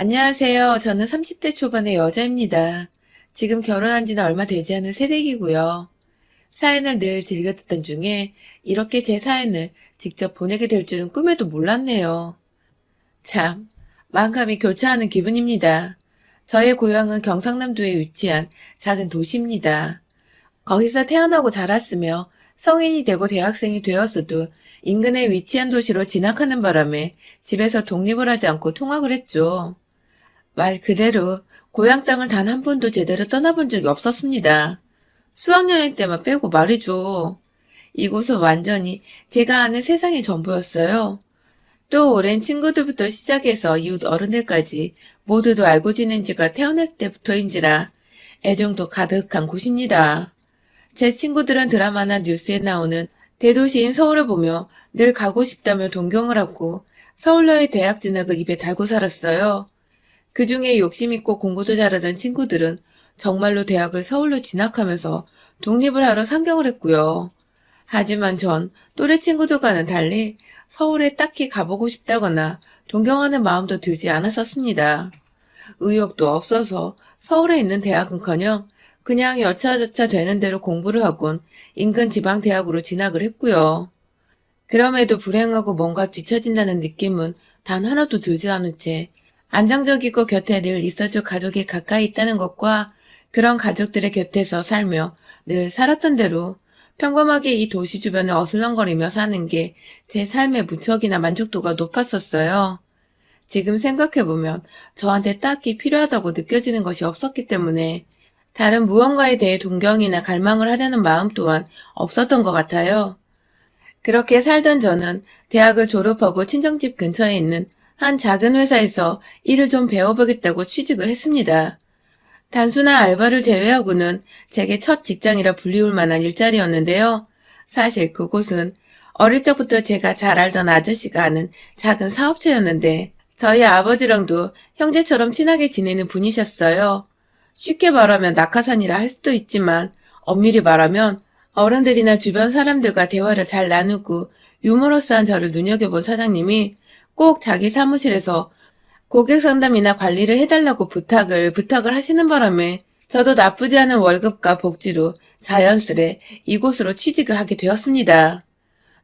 안녕하세요. 저는 30대 초반의 여자입니다. 지금 결혼한 지는 얼마 되지 않은 새댁이고요. 사연을 늘 즐겨 듣던 중에 이렇게 제 사연을 직접 보내게 될 줄은 꿈에도 몰랐네요. 참, 마음감이 교차하는 기분입니다. 저의 고향은 경상남도에 위치한 작은 도시입니다. 거기서 태어나고 자랐으며 성인이 되고 대학생이 되었어도 인근에 위치한 도시로 진학하는 바람에 집에서 독립을 하지 않고 통학을 했죠. 말 그대로 고향 땅을 단 한 번도 제대로 떠나본 적이 없었습니다. 수학여행 때만 빼고 말이죠. 이곳은 완전히 제가 아는 세상의 전부였어요. 또 오랜 친구들부터 시작해서 이웃 어른들까지 모두도 알고 지낸 지가 태어났을 때부터인지라 애정도 가득한 곳입니다. 제 친구들은 드라마나 뉴스에 나오는 대도시인 서울을 보며 늘 가고 싶다며 동경을 하고 서울여의 대학 진학을 입에 달고 살았어요. 그 중에 욕심 있고 공부도 잘하던 친구들은 정말로 대학을 서울로 진학하면서 독립을 하러 상경을 했고요. 하지만 전 또래 친구들과는 달리 서울에 딱히 가보고 싶다거나 동경하는 마음도 들지 않았었습니다. 의욕도 없어서 서울에 있는 대학은커녕 그냥 여차저차 되는 대로 공부를 하곤 인근 지방대학으로 진학을 했고요. 그럼에도 불행하고 뭔가 뒤처진다는 느낌은 단 하나도 들지 않은 채 안정적이고 곁에 늘 있어줄 가족이 가까이 있다는 것과 그런 가족들의 곁에서 살며 늘 살았던 대로 평범하게 이 도시 주변을 어슬렁거리며 사는 게 제 삶의 무척이나 만족도가 높았었어요. 지금 생각해보면 저한테 딱히 필요하다고 느껴지는 것이 없었기 때문에 다른 무언가에 대해 동경이나 갈망을 하려는 마음 또한 없었던 것 같아요. 그렇게 살던 저는 대학을 졸업하고 친정집 근처에 있는 한 작은 회사에서 일을 좀 배워보겠다고 취직을 했습니다. 단순한 알바를 제외하고는 제게 첫 직장이라 불리울 만한 일자리였는데요. 사실 그곳은 어릴 적부터 제가 잘 알던 아저씨가 하는 작은 사업체였는데 저희 아버지랑도 형제처럼 친하게 지내는 분이셨어요. 쉽게 말하면 낙하산이라 할 수도 있지만 엄밀히 말하면 어른들이나 주변 사람들과 대화를 잘 나누고 유머러스한 저를 눈여겨본 사장님이 꼭 자기 사무실에서 고객 상담이나 관리를 해달라고 부탁을 하시는 바람에 저도 나쁘지 않은 월급과 복지로 자연스레 이곳으로 취직을 하게 되었습니다.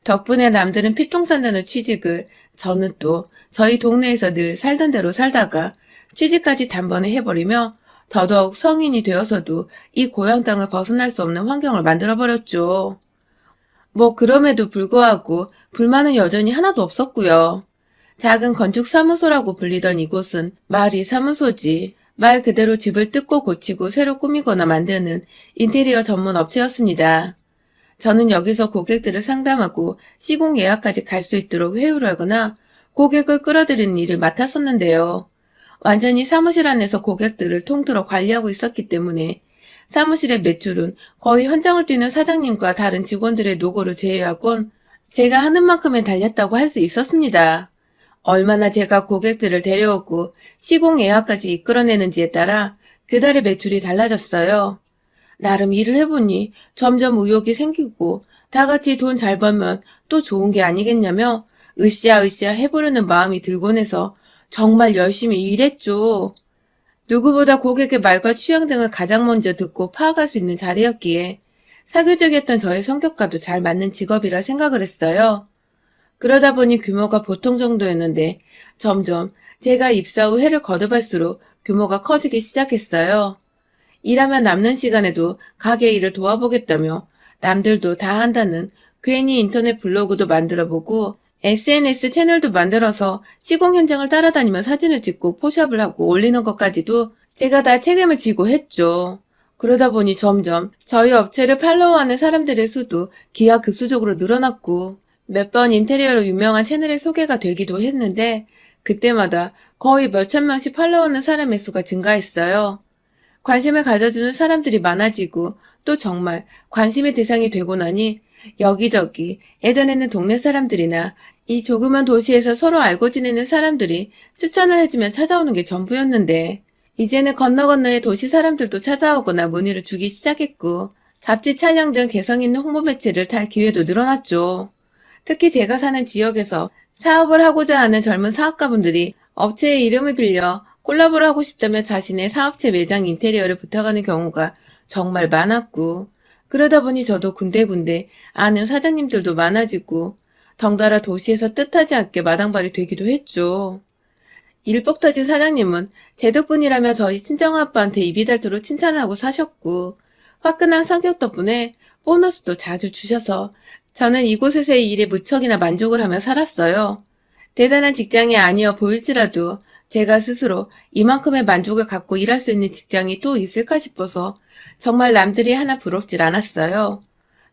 덕분에 남들은 피통 산다는 취직을 저는 또 저희 동네에서 늘 살던 대로 살다가 취직까지 단번에 해버리며 더더욱 성인이 되어서도 이 고향 땅을 벗어날 수 없는 환경을 만들어버렸죠. 뭐 그럼에도 불구하고 불만은 여전히 하나도 없었고요. 작은 건축사무소라고 불리던 이곳은 말이 사무소지 말 그대로 집을 뜯고 고치고 새로 꾸미거나 만드는 인테리어 전문 업체였습니다. 저는 여기서 고객들을 상담하고 시공 예약까지 갈 수 있도록 회유를 하거나 고객을 끌어들이는 일을 맡았었는데요. 완전히 사무실 안에서 고객들을 통틀어 관리하고 있었기 때문에 사무실의 매출은 거의 현장을 뛰는 사장님과 다른 직원들의 노고를 제외하곤 제가 하는 만큼에 달렸다고 할 수 있었습니다. 얼마나 제가 고객들을 데려오고 시공 예약까지 이끌어내는지에 따라 그달의 매출이 달라졌어요. 나름 일을 해보니 점점 의욕이 생기고 다 같이 돈 잘 벌면 또 좋은 게 아니겠냐며 으쌰으쌰 해보려는 마음이 들곤 해서 정말 열심히 일했죠. 누구보다 고객의 말과 취향 등을 가장 먼저 듣고 파악할 수 있는 자리였기에 사교적이었던 저의 성격과도 잘 맞는 직업이라 생각을 했어요. 그러다 보니 규모가 보통 정도였는데 점점 제가 입사 후 해를 거듭할수록 규모가 커지기 시작했어요. 일하면 남는 시간에도 가게 일을 도와보겠다며 남들도 다 한다는 괜히 인터넷 블로그도 만들어보고 SNS 채널도 만들어서 시공 현장을 따라다니며 사진을 찍고 포샵을 하고 올리는 것까지도 제가 다 책임을 지고 했죠. 그러다 보니 점점 저희 업체를 팔로우하는 사람들의 수도 기하급수적으로 늘어났고 몇 번 인테리어로 유명한 채널에 소개가 되기도 했는데 그때마다 거의 몇천 명씩 팔로우하는 사람의 수가 증가했어요. 관심을 가져주는 사람들이 많아지고 또 정말 관심의 대상이 되고 나니 여기저기 예전에는 동네 사람들이나 이 조그만 도시에서 서로 알고 지내는 사람들이 추천을 해주면 찾아오는 게 전부였는데 이제는 건너 건너의 도시 사람들도 찾아오거나 문의를 주기 시작했고 잡지 촬영 등 개성 있는 홍보 매체를 탈 기회도 늘어났죠. 특히 제가 사는 지역에서 사업을 하고자 하는 젊은 사업가분들이 업체의 이름을 빌려 콜라보를 하고 싶다며 자신의 사업체 매장 인테리어를 부탁하는 경우가 정말 많았고, 그러다 보니 저도 군데군데 아는 사장님들도 많아지고, 덩달아 도시에서 뜻하지 않게 마당발이 되기도 했죠. 일복 터진 사장님은 제 덕분이라며 저희 친정아빠한테 입이 닳도록 칭찬하고 사셨고, 화끈한 성격 덕분에 보너스도 자주 주셔서 저는 이곳에서의 일에 무척이나 만족을 하며 살았어요. 대단한 직장이 아니어 보일지라도 제가 스스로 이만큼의 만족을 갖고 일할 수 있는 직장이 또 있을까 싶어서 정말 남들이 하나 부럽질 않았어요.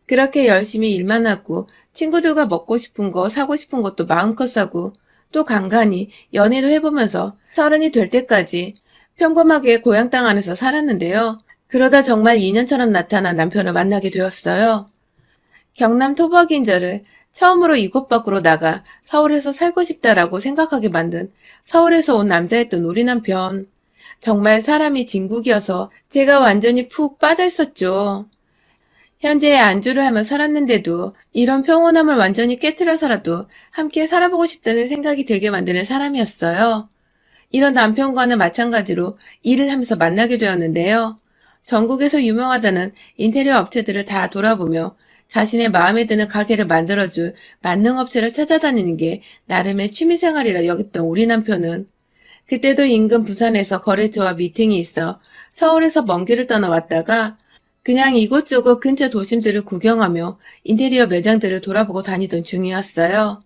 그렇게 열심히 일만 하고 친구들과 먹고 싶은 거 사고 싶은 것도 마음껏 사고 또 간간히 연애도 해보면서 30이 될 때까지 평범하게 고향 땅 안에서 살았는데요. 그러다 정말 인연처럼 나타난 남편을 만나게 되었어요. 경남 토박이인저를 처음으로 이곳 밖으로 나가 서울에서 살고 싶다라고 생각하게 만든 서울에서 온 남자였던 우리 남편. 정말 사람이 진국이어서 제가 완전히 푹 빠져 있었죠. 현재 안주를 하며 살았는데도 이런 평온함을 완전히 깨트려서라도 함께 살아보고 싶다는 생각이 들게 만드는 사람이었어요. 이런 남편과는 마찬가지로 일을 하면서 만나게 되었는데요. 전국에서 유명하다는 인테리어 업체들을 다 돌아보며 자신의 마음에 드는 가게를 만들어줄 만능 업체를 찾아다니는 게 나름의 취미생활이라 여겼던 우리 남편은 그때도 인근 부산에서 거래처와 미팅이 있어 서울에서 먼 길을 떠나왔다가 그냥 이곳저곳 근처 도심들을 구경하며 인테리어 매장들을 돌아보고 다니던 중이었어요.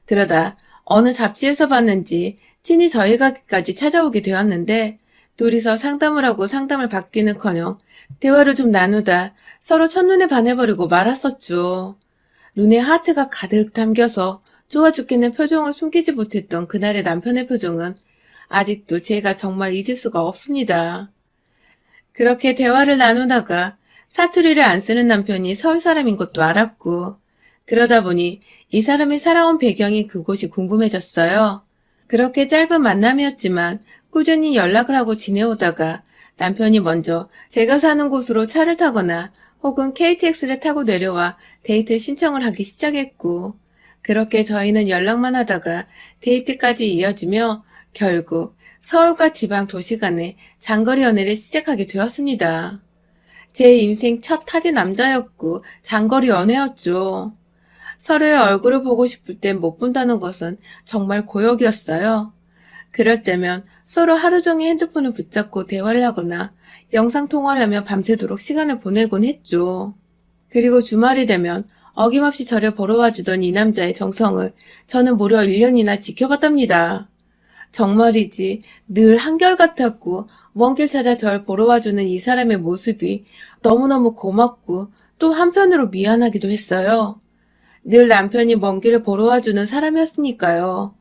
그러다 어느 잡지에서 봤는지 친히 저희 가게까지 찾아오게 되었는데 둘이서 상담을 하고 상담을 받기는커녕 대화를 좀 나누다 서로 첫눈에 반해버리고 말았었죠. 눈에 하트가 가득 담겨서 좋아 죽겠는 표정을 숨기지 못했던 그날의 남편의 표정은 아직도 제가 정말 잊을 수가 없습니다. 그렇게 대화를 나누다가 사투리를 안 쓰는 남편이 서울 사람인 것도 알았고 그러다 보니 이 사람이 살아온 배경이 그곳이 궁금해졌어요. 그렇게 짧은 만남이었지만 꾸준히 연락을 하고 지내오다가 남편이 먼저 제가 사는 곳으로 차를 타거나 혹은 KTX를 타고 내려와 데이트 신청을 하기 시작했고 그렇게 저희는 연락만 하다가 데이트까지 이어지며 결국 서울과 지방 도시 간의 장거리 연애를 시작하게 되었습니다. 제 인생 첫 타지 남자였고 장거리 연애였죠. 서로의 얼굴을 보고 싶을 땐 못 본다는 것은 정말 고역이었어요. 그럴 때면 서로 하루 종일 핸드폰을 붙잡고 대화를 하거나 영상통화를 하며 밤새도록 시간을 보내곤 했죠. 그리고 주말이 되면 어김없이 저를 보러 와주던 이 남자의 정성을 저는 무려 1년이나 지켜봤답니다. 정말이지 늘 한결같았고 먼 길 찾아 절 보러 와주는 이 사람의 모습이 너무너무 고맙고 또 한편으로 미안하기도 했어요. 늘 남편이 먼 길을 보러 와주는 사람이었으니까요.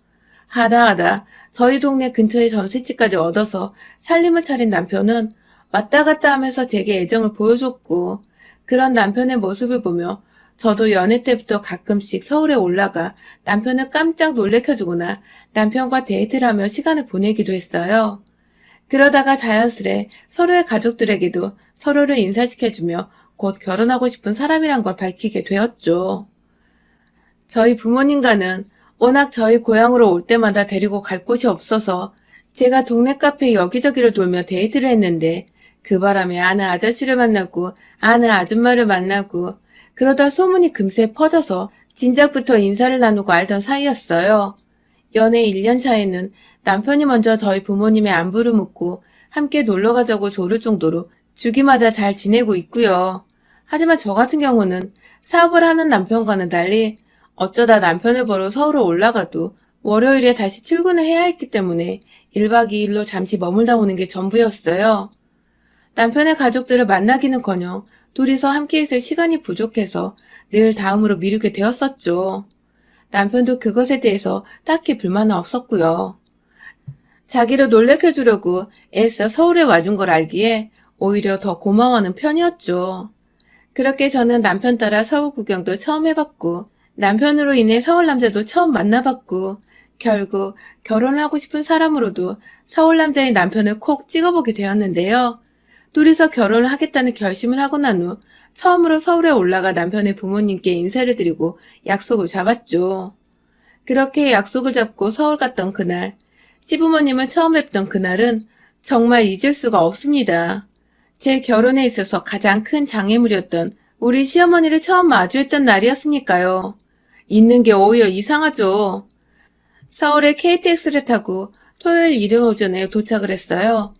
하다 저희 동네 근처에 전셋집까지 얻어서 살림을 차린 남편은 왔다 갔다 하면서 제게 애정을 보여줬고 그런 남편의 모습을 보며 저도 연애 때부터 가끔씩 서울에 올라가 남편을 깜짝 놀래켜주거나 남편과 데이트를 하며 시간을 보내기도 했어요. 그러다가 자연스레 서로의 가족들에게도 서로를 인사시켜주며 곧 결혼하고 싶은 사람이란 걸 밝히게 되었죠. 저희 부모님과는 워낙 저희 고향으로 올 때마다 데리고 갈 곳이 없어서 제가 동네 카페 여기저기를 돌며 데이트를 했는데 그 바람에 아는 아저씨를 만나고 아는 아줌마를 만나고 그러다 소문이 금세 퍼져서 진작부터 인사를 나누고 알던 사이였어요. 연애 1년 차에는 남편이 먼저 저희 부모님의 안부를 묻고 함께 놀러 가자고 조를 정도로 죽이 맞아 잘 지내고 있고요. 하지만 저 같은 경우는 사업을 하는 남편과는 달리 어쩌다 남편을 보러 서울에 올라가도 월요일에 다시 출근을 해야 했기 때문에 1박 2일로 잠시 머물다 오는 게 전부였어요. 남편의 가족들을 만나기는커녕 둘이서 함께 있을 시간이 부족해서 늘 다음으로 미루게 되었었죠. 남편도 그것에 대해서 딱히 불만은 없었고요. 자기를 놀래켜주려고 애써 서울에 와준 걸 알기에 오히려 더 고마워하는 편이었죠. 그렇게 저는 남편 따라 서울 구경도 처음 해봤고 남편으로 인해 서울 남자도 처음 만나봤고 결국 결혼을 하고 싶은 사람으로도 서울 남자의 남편을 콕 찍어보게 되었는데요. 둘이서 결혼을 하겠다는 결심을 하고 난 후 처음으로 서울에 올라가 남편의 부모님께 인사를 드리고 약속을 잡았죠. 그렇게 약속을 잡고 서울 갔던 그날 시부모님을 처음 뵙던 그날은 정말 잊을 수가 없습니다. 제 결혼에 있어서 가장 큰 장애물이었던 우리 시어머니를 처음 마주했던 날이었으니까요. 있는 게 오히려 이상하죠. 서울에 KTX를 타고 토요일 이른 오전에 도착을 했어요.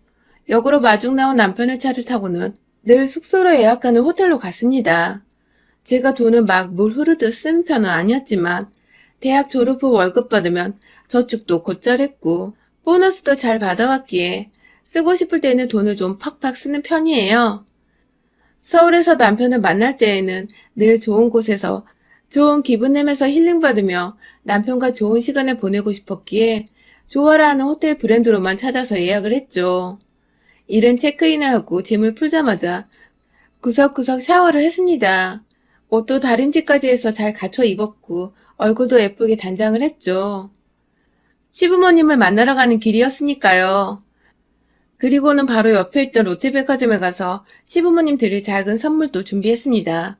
역으로 마중 나온 남편의 차를 타고는 늘 숙소로 예약하는 호텔로 갔습니다. 제가 돈을 막 물 흐르듯 쓰는 편은 아니었지만 대학 졸업 후 월급 받으면 저축도 곧잘 했고 보너스도 잘 받아왔기에 쓰고 싶을 때는 돈을 좀 팍팍 쓰는 편이에요. 서울에서 남편을 만날 때에는 늘 좋은 곳에서 좋은 기분 내면서 힐링받으며 남편과 좋은 시간을 보내고 싶었기에 좋아라 하는 호텔 브랜드로만 찾아서 예약을 했죠. 이른 체크인을 하고 짐을 풀자마자 구석구석 샤워를 했습니다. 옷도 다림질까지 해서 잘 갖춰 입었고 얼굴도 예쁘게 단장을 했죠. 시부모님을 만나러 가는 길이었으니까요. 그리고는 바로 옆에 있던 롯데백화점에 가서 시부모님 드릴 작은 선물도 준비했습니다.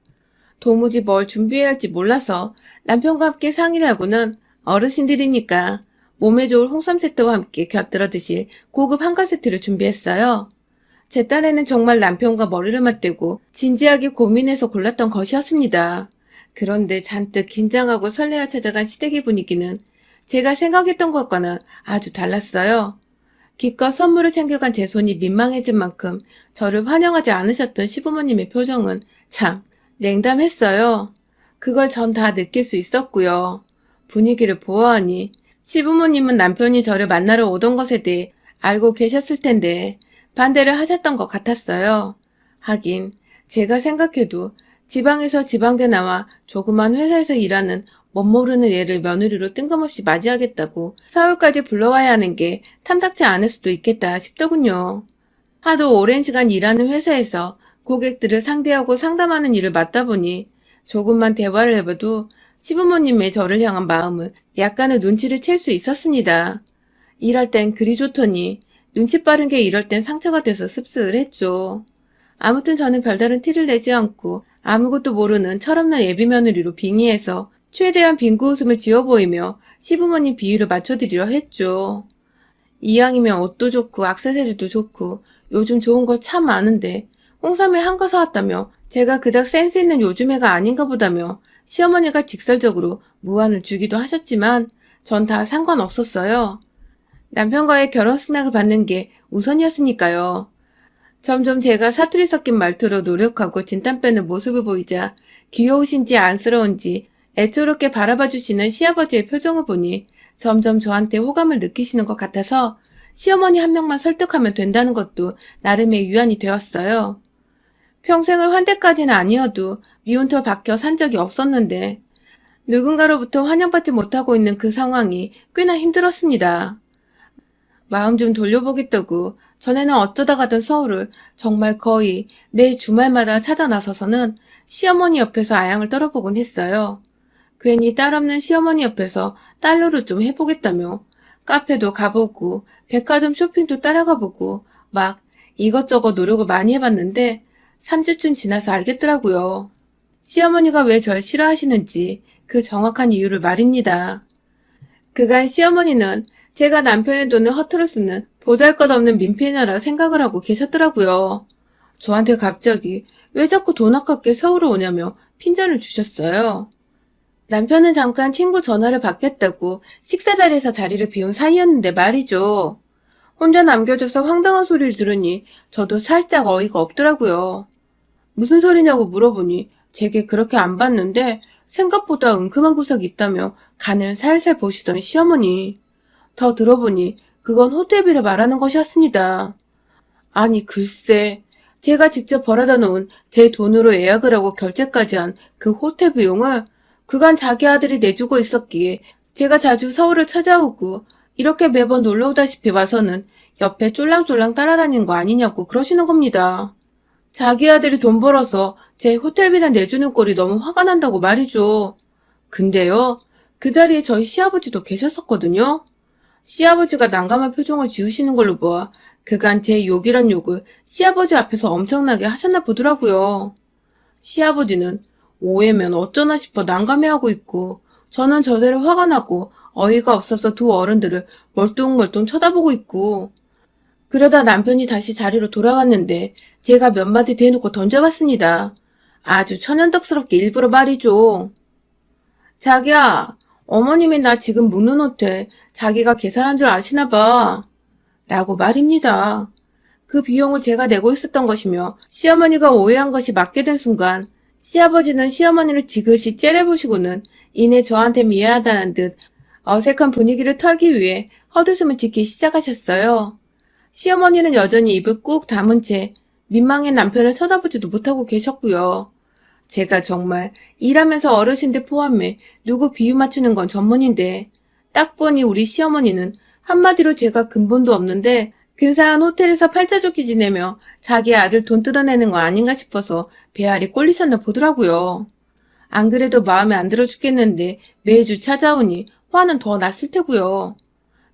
도무지 뭘 준비해야 할지 몰라서 남편과 함께 상의를 하고는 어르신들이니까 몸에 좋을 홍삼 세트와 함께 곁들여 드실 고급 한가 세트를 준비했어요. 제 딴에는 정말 남편과 머리를 맞대고 진지하게 고민해서 골랐던 것이었습니다. 그런데 잔뜩 긴장하고 설레어 찾아간 시댁의 분위기는 제가 생각했던 것과는 아주 달랐어요. 기껏 선물을 챙겨간 제 손이 민망해진 만큼 저를 환영하지 않으셨던 시부모님의 표정은 참 냉담했어요. 그걸 전 다 느낄 수 있었고요. 분위기를 보아하니 시부모님은 남편이 저를 만나러 오던 것에 대해 알고 계셨을 텐데 반대를 하셨던 것 같았어요. 하긴 제가 생각해도 지방에서 지방대 나와 조그만 회사에서 일하는 멋모르는 애를 며느리로 뜬금없이 맞이하겠다고 서울까지 불러와야 하는 게 탐탁지 않을 수도 있겠다 싶더군요. 하도 오랜 시간 일하는 회사에서 고객들을 상대하고 상담하는 일을 맡다 보니 조금만 대화를 해봐도 시부모님의 저를 향한 마음을 약간의 눈치를 챌 수 있었습니다. 일할 땐 그리 좋더니 눈치 빠른 게 이럴 땐 상처가 돼서 씁쓸했죠. 아무튼 저는 별다른 티를 내지 않고 아무것도 모르는 철없는 예비 며느리로 빙의해서 최대한 빙고 웃음을 지어 보이며 시부모님 비위를 맞춰드리려 했죠. 이왕이면 옷도 좋고 액세서리도 좋고 요즘 좋은 거 참 많은데 홍삼에 한 거 사왔다며 제가 그닥 센스 있는 요즘 애가 아닌가 보다며 시어머니가 직설적으로 무안을 주기도 하셨지만 전 다 상관없었어요. 남편과의 결혼 승낙을 받는 게 우선이었으니까요. 점점 제가 사투리 섞인 말투로 노력하고 진땀 빼는 모습을 보이자 귀여우신지 안쓰러운지 애초롭게 바라봐 주시는 시아버지의 표정을 보니 점점 저한테 호감을 느끼시는 것 같아서 시어머니 한 명만 설득하면 된다는 것도 나름의 위안이 되었어요. 평생을 환대까지는 아니어도 미운털 박혀 산 적이 없었는데 누군가로부터 환영받지 못하고 있는 그 상황이 꽤나 힘들었습니다. 마음 좀 돌려보겠다고 전에는 어쩌다 가던 서울을 정말 거의 매 주말마다 찾아 나서서는 시어머니 옆에서 아양을 떨어보곤 했어요. 괜히 딸 없는 시어머니 옆에서 딸 노릇 좀 해보겠다며 카페도 가보고 백화점 쇼핑도 따라가보고 막 이것저것 노력을 많이 해봤는데 3주쯤 지나서 알겠더라고요. 시어머니가 왜 절 싫어하시는지 그 정확한 이유를 말입니다. 그간 시어머니는 제가 남편의 돈을 허투루 쓰는 보잘것없는 민폐녀라 생각을 하고 계셨더라고요. 저한테 갑자기 왜 자꾸 돈 아깝게 서울에 오냐며 핀잔을 주셨어요. 남편은 잠깐 친구 전화를 받겠다고 식사 자리에서 자리를 비운 사이였는데 말이죠. 혼자 남겨져서 황당한 소리를 들으니 저도 살짝 어이가 없더라고요. 무슨 소리냐고 물어보니 제게 그렇게 안 봤는데 생각보다 은큼한 구석이 있다며 간을 살살 보시던 시어머니. 더 들어보니 그건 호텔비를 말하는 것이었습니다. 아니 글쎄, 제가 직접 벌어다 놓은 제 돈으로 예약을 하고 결제까지 한 그 호텔 비용을 그간 자기 아들이 내주고 있었기에 제가 자주 서울을 찾아오고 이렇게 매번 놀러오다시피 와서는 옆에 쫄랑쫄랑 따라다니는 거 아니냐고 그러시는 겁니다. 자기 아들이 돈 벌어서 제 호텔비나 내주는 꼴이 너무 화가 난다고 말이죠. 근데요, 그 자리에 저희 시아버지도 계셨었거든요. 시아버지가 난감한 표정을 지으시는 걸로 보아 그간 제 욕이란 욕을 시아버지 앞에서 엄청나게 하셨나 보더라고요. 시아버지는 오해면 어쩌나 싶어 난감해하고 있고 저는 저대로 화가 나고 어이가 없어서 두 어른들을 멀뚱멀뚱 쳐다보고 있고, 그러다 남편이 다시 자리로 돌아왔는데 제가 몇 마디 대놓고 던져봤습니다. 아주 천연덕스럽게 일부러 말이죠. 자기야, 어머님이 나 지금 묵는 호텔 자기가 계산한 줄 아시나 봐. 라고 말입니다. 그 비용을 제가 내고 있었던 것이며 시어머니가 오해한 것이 맞게 된 순간 시아버지는 시어머니를 지그시 째려보시고는 이내 저한테 미안하다는 듯 어색한 분위기를 털기 위해 헛웃음을 짓기 시작하셨어요. 시어머니는 여전히 입을 꾹 다문 채 민망해 남편을 쳐다보지도 못하고 계셨고요. 제가 정말 일하면서 어르신들 포함해 누구 비유 맞추는 건 전문인데 딱 보니 우리 시어머니는 한마디로 제가 근본도 없는데 근사한 호텔에서 팔자좋기 지내며 자기 아들 돈 뜯어내는 거 아닌가 싶어서 배알이 꼴리셨나 보더라고요. 안 그래도 마음에 안 들어 죽겠는데 매주 찾아오니 화는 더 났을 테고요.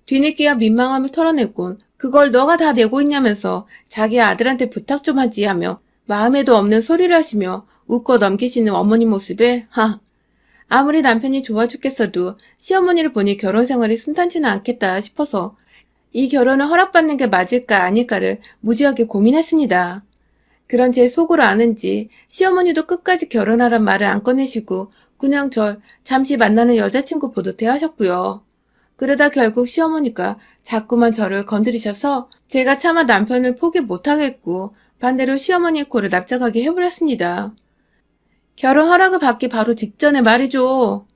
뒤늦게야 민망함을 털어냈곤 그걸 너가 다 내고 있냐면서 자기 아들한테 부탁 좀 하지 하며 마음에도 없는 소리를 하시며 웃고 넘기시는 어머니 모습에 아무리 남편이 좋아 죽겠어도 시어머니를 보니 결혼 생활이 순탄치는 않겠다 싶어서 이 결혼을 허락받는 게 맞을까 아닐까를 무지하게 고민했습니다. 그런 제 속으로 아는지 시어머니도 끝까지 결혼하란 말을 안 꺼내시고 그냥 절 잠시 만나는 여자친구 보듯 대하셨고요. 그러다 결국 시어머니가 자꾸만 저를 건드리셔서 제가 차마 남편을 포기 못하겠고 반대로 시어머니의 코를 납작하게 해버렸습니다. 결혼 허락을 받기 바로 직전에 말이죠.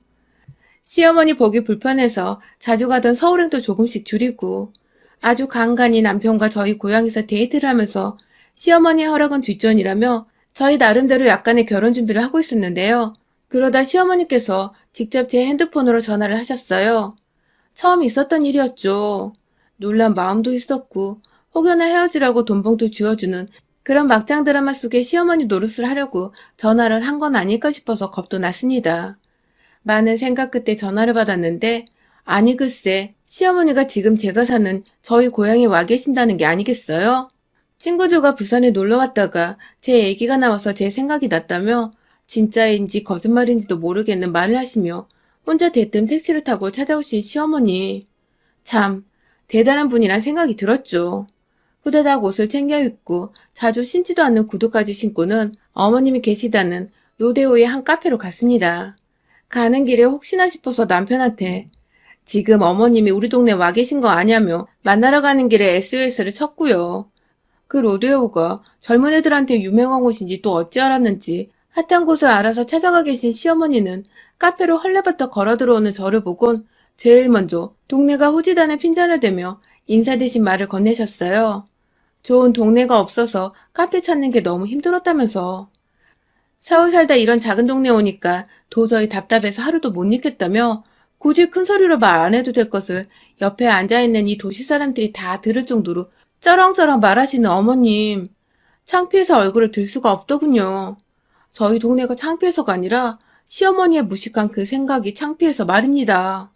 시어머니 보기 불편해서 자주 가던 서울행도 조금씩 줄이고 아주 간간히 남편과 저희 고향에서 데이트를 하면서 시어머니의 허락은 뒷전이라며 저희 나름대로 약간의 결혼 준비를 하고 있었는데요. 그러다 시어머니께서 직접 제 핸드폰으로 전화를 하셨어요. 처음 있었던 일이었죠. 놀란 마음도 있었고 혹여나 헤어지라고 돈봉투 쥐어주는 그런 막장 드라마 속에 시어머니 노릇을 하려고 전화를 한 건 아닐까 싶어서 겁도 났습니다. 많은 생각 끝에 전화를 받았는데 아니 글쎄 시어머니가 지금 제가 사는 저희 고향에 와 계신다는 게 아니겠어요? 친구들과 부산에 놀러 왔다가 제 얘기가 나와서 제 생각이 났다며 진짜인지 거짓말인지도 모르겠는 말을 하시며 혼자 대뜸 택시를 타고 찾아오신 시어머니. 참 대단한 분이란 생각이 들었죠. 후다닥 옷을 챙겨 입고 자주 신지도 않는 구두까지 신고는 어머님이 계시다는 로데오의 한 카페로 갔습니다. 가는 길에 혹시나 싶어서 남편한테 지금 어머님이 우리 동네 와 계신 거 아냐며 만나러 가는 길에 SOS를 쳤고요. 그 로데오가 젊은 애들한테 유명한 곳인지 또 어찌 알았는지 핫한 곳을 알아서 찾아가 계신 시어머니는 카페로 헐레벌떡 걸어 들어오는 저를 보곤 제일 먼저 동네가 후지단에 핀잔을 대며 인사 대신 말을 건네셨어요. 좋은 동네가 없어서 카페 찾는 게 너무 힘들었다면서. 서울 살다 이런 작은 동네 오니까 도저히 답답해서 하루도 못 있겠다며 굳이 큰 소리로 말 안 해도 될 것을 옆에 앉아있는 이 도시 사람들이 다 들을 정도로 쩌렁쩌렁 말하시는 어머님. 창피해서 얼굴을 들 수가 없더군요. 저희 동네가 창피해서가 아니라 시어머니의 무식한 그 생각이 창피해서 말입니다.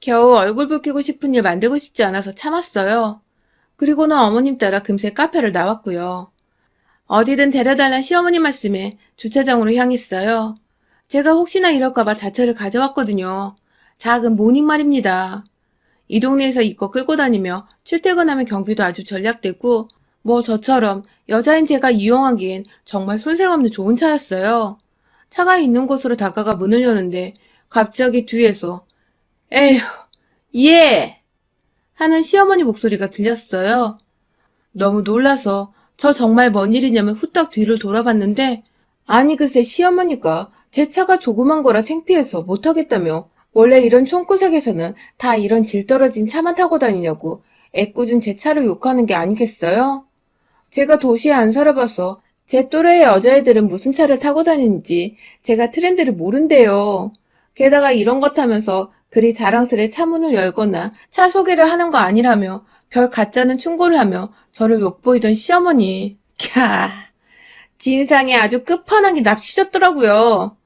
겨우 얼굴 붉히고 싶은 일 만들고 싶지 않아서 참았어요. 그리고는 어머님 따라 금세 카페를 나왔고요. 어디든 데려달란 시어머니 말씀에 주차장으로 향했어요. 제가 혹시나 이럴까봐 자차를 가져왔거든요. 작은 모닝 말입니다. 이 동네에서 이거 끌고 다니며 출퇴근하면 경비도 아주 전략되고 뭐 저처럼 여자인 제가 이용하기엔 정말 손색없는 좋은 차였어요. 차가 있는 곳으로 다가가 문을 여는데 갑자기 뒤에서 에휴, 예! 하는 시어머니 목소리가 들렸어요. 너무 놀라서 저 정말 뭔 일이냐면 후딱 뒤를 돌아봤는데 아니 글쎄 시어머니가 제 차가 조그만 거라 창피해서 못하겠다며 원래 이런 촌구석에서는 다 이런 질 떨어진 차만 타고 다니냐고 애꿎은 제 차를 욕하는 게 아니겠어요? 제가 도시에 안 살아봐서 제 또래의 여자애들은 무슨 차를 타고 다니는지 제가 트렌드를 모른대요. 게다가 이런 것 타면서 그리 자랑스레 차문을 열거나 차 소개를 하는 거 아니라며 별 가짜는 충고를 하며 저를 욕보이던 시어머니. 캬, 진상에 아주 끝판왕이 납치셨더라고요.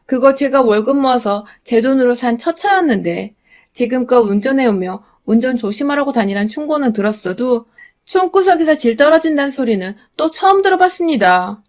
그거 제가 월급 모아서 제 돈으로 산 첫 차였는데 지금껏 운전해오며 운전 조심하라고 다니란 충고는 들었어도 총구석에서 질 떨어진다는 소리는 또 처음 들어봤습니다.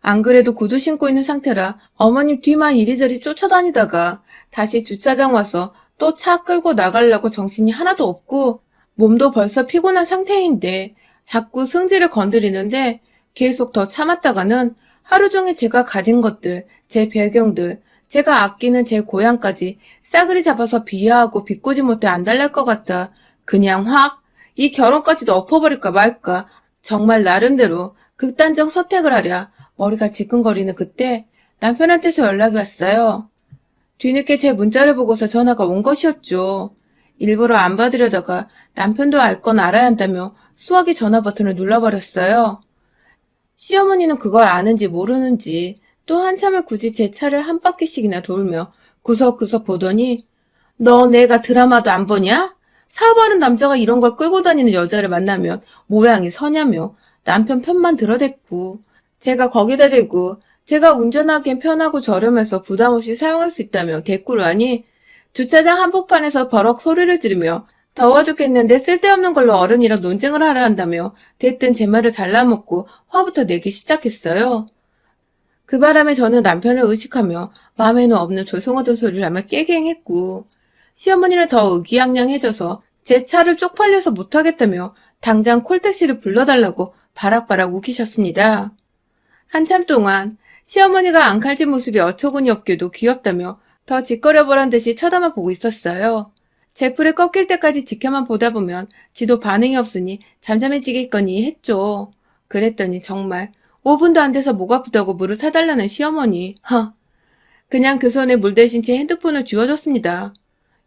안 그래도 구두 신고 있는 상태라 어머님 뒤만 이리저리 쫓아다니다가 다시 주차장 와서 또 차 끌고 나가려고 정신이 하나도 없고 몸도 벌써 피곤한 상태인데 자꾸 승질을 건드리는데 계속 더 참았다가는 하루 종일 제가 가진 것들, 제 배경들, 제가 아끼는 제 고향까지 싸그리 잡아서 비하하고 비꼬지 못해 안달날 것 같아 그냥 확 이 결혼까지도 엎어버릴까 말까 정말 나름대로 극단적 선택을 하랴 머리가 지끈거리는 그때 남편한테서 연락이 왔어요. 뒤늦게 제 문자를 보고서 전화가 온 것이었죠. 일부러 안 받으려다가 남편도 알 건 알아야 한다며 수화기 전화 버튼을 눌러버렸어요. 시어머니는 그걸 아는지 모르는지 또 한참을 굳이 제 차를 한 바퀴씩이나 돌며 구석구석 보더니 너 내가 드라마도 안 보냐? 사업하는 남자가 이런 걸 끌고 다니는 여자를 만나면 모양이 서냐며 남편 편만 들어댔고 제가 거기다 대고 제가 운전하기엔 편하고 저렴해서 부담 없이 사용할 수 있다며 대꾸를 하니 주차장 한복판에서 버럭 소리를 지르며 더워 죽겠는데 쓸데없는 걸로 어른이랑 논쟁을 하려 한다며 대뜸 제 말을 잘라먹고 화부터 내기 시작했어요. 그 바람에 저는 남편을 의식하며 마음에는 없는 조성하던 소리를 하며 깨갱했고 시어머니는 더 의기양양해져서 제 차를 쪽팔려서 못하겠다며 당장 콜택시를 불러달라고 바락바락 우기셨습니다. 한참 동안 시어머니가 앙칼진 모습이 어처구니 없게도 귀엽다며 더 짓거려보란 듯이 쳐다만 보고 있었어요. 제풀을 꺾일 때까지 지켜만 보다 보면 지도 반응이 없으니 잠잠해지겠거니 했죠. 그랬더니 정말 5분도 안 돼서 목 아프다고 물을 사달라는 시어머니. 그냥 그 손에 물 대신 제 핸드폰을 쥐어줬습니다.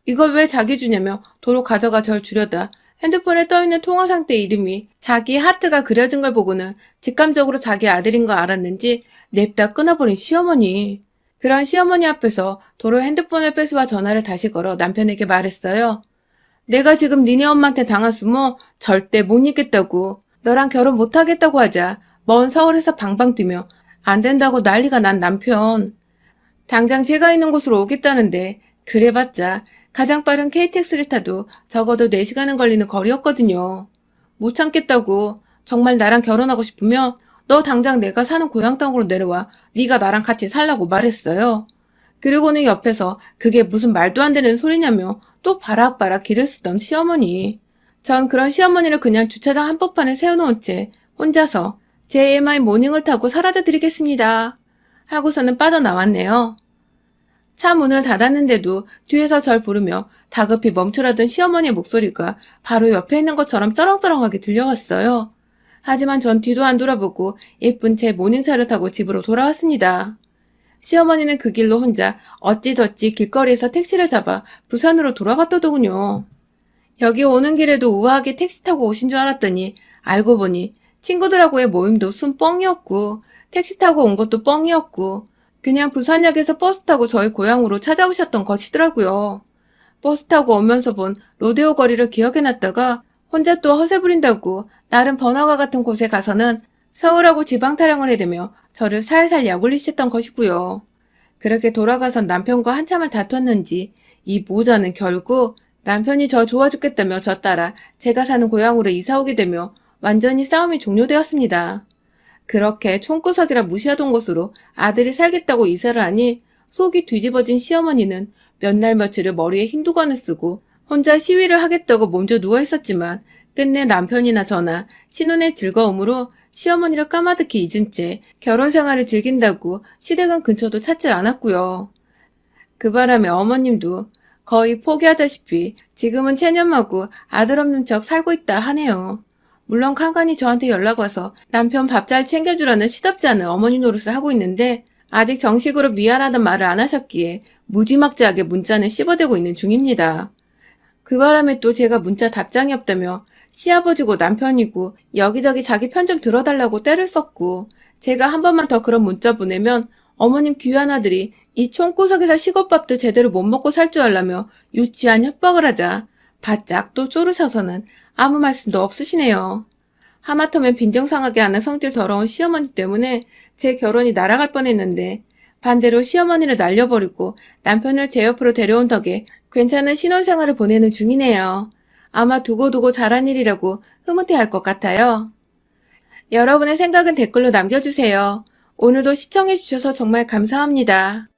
이걸 왜 자기 주냐며 도로 가져가 절 주려다 핸드폰에 떠있는 통화 상대 이름이 자기 하트가 그려진 걸 보고는 직감적으로 자기 아들인 거 알았는지 냅다 끊어버린 시어머니. 그런 시어머니 앞에서 도로 핸드폰을 뺏어와 전화를 다시 걸어 남편에게 말했어요. 내가 지금 니네 엄마한테 당했으면 절대 못 잊겠다고. 너랑 결혼 못하겠다고 하자. 먼 서울에서 방방 뛰며 안 된다고 난리가 난 남편. 당장 제가 있는 곳으로 오겠다는데 그래봤자 가장 빠른 KTX를 타도 적어도 4시간은 걸리는 거리였거든요. 못 참겠다고. 정말 나랑 결혼하고 싶으면 너 당장 내가 사는 고향 땅으로 내려와 네가 나랑 같이 살라고 말했어요. 그리고는 옆에서 그게 무슨 말도 안 되는 소리냐며 또 바락바락 기를 쓰던 시어머니. 전 그런 시어머니를 그냥 주차장 한복판에 세워놓은 채 혼자서 JMI 모닝을 타고 사라져드리겠습니다. 하고서는 빠져나왔네요. 차 문을 닫았는데도 뒤에서 절 부르며 다급히 멈추라던 시어머니의 목소리가 바로 옆에 있는 것처럼 쩌렁쩌렁하게 들려왔어요. 하지만 전 뒤도 안 돌아보고 예쁜 제 모닝차를 타고 집으로 돌아왔습니다. 시어머니는 그 길로 혼자 어찌저찌 길거리에서 택시를 잡아 부산으로 돌아갔더더군요. 여기 오는 길에도 우아하게 택시 타고 오신 줄 알았더니 알고 보니 친구들하고의 모임도 순 뻥이었고 택시 타고 온 것도 뻥이었고 그냥 부산역에서 버스 타고 저희 고향으로 찾아오셨던 것이더라고요. 버스 타고 오면서 본 로데오 거리를 기억해놨다가 혼자 또 허세 부린다고 나름 번화가 같은 곳에 가서는 서울하고 지방 타령을 해대며 저를 살살 약올리셨던 것이고요. 그렇게 돌아가선 남편과 한참을 다퉜는지 이 모자는 결국 남편이 저 좋아 죽겠다며 저 따라 제가 사는 고향으로 이사오게 되며 완전히 싸움이 종료되었습니다. 그렇게 총구석이라 무시하던 곳으로 아들이 살겠다고 이사를 하니 속이 뒤집어진 시어머니는 몇 날 며칠을 머리에 흰 두건을 쓰고 혼자 시위를 하겠다고 몸져 누워있었지만 끝내 남편이나 저나 신혼의 즐거움으로 시어머니를 까마득히 잊은 채 결혼 생활을 즐긴다고 시댁은 근처도 찾질 않았고요. 그 바람에 어머님도 거의 포기하다시피 지금은 체념하고 아들 없는 척 살고 있다 하네요. 물론 간간히 저한테 연락 와서 남편 밥 잘 챙겨주라는 시덥지 않은 어머니 노릇을 하고 있는데 아직 정식으로 미안하단 말을 안 하셨기에 무지막지하게 문자는 씹어대고 있는 중입니다. 그 바람에 또 제가 문자 답장이 없다며 시아버지고 남편이고 여기저기 자기 편 좀 들어달라고 떼를 썼고 제가 한 번만 더 그런 문자 보내면 어머님 귀한 아들이 이 총구석에서 식옷밥도 제대로 못 먹고 살 줄 알라며 유치한 협박을 하자 바짝 또 쪼르셔서는 아무 말씀도 없으시네요. 하마터면 빈정상하게 하는 성질 더러운 시어머니 때문에 제 결혼이 날아갈 뻔했는데 반대로 시어머니를 날려버리고 남편을 제 옆으로 데려온 덕에 괜찮은 신혼생활을 보내는 중이네요. 아마 두고두고 잘한 일이라고 흐뭇해할 것 같아요. 여러분의 생각은 댓글로 남겨주세요. 오늘도 시청해주셔서 정말 감사합니다.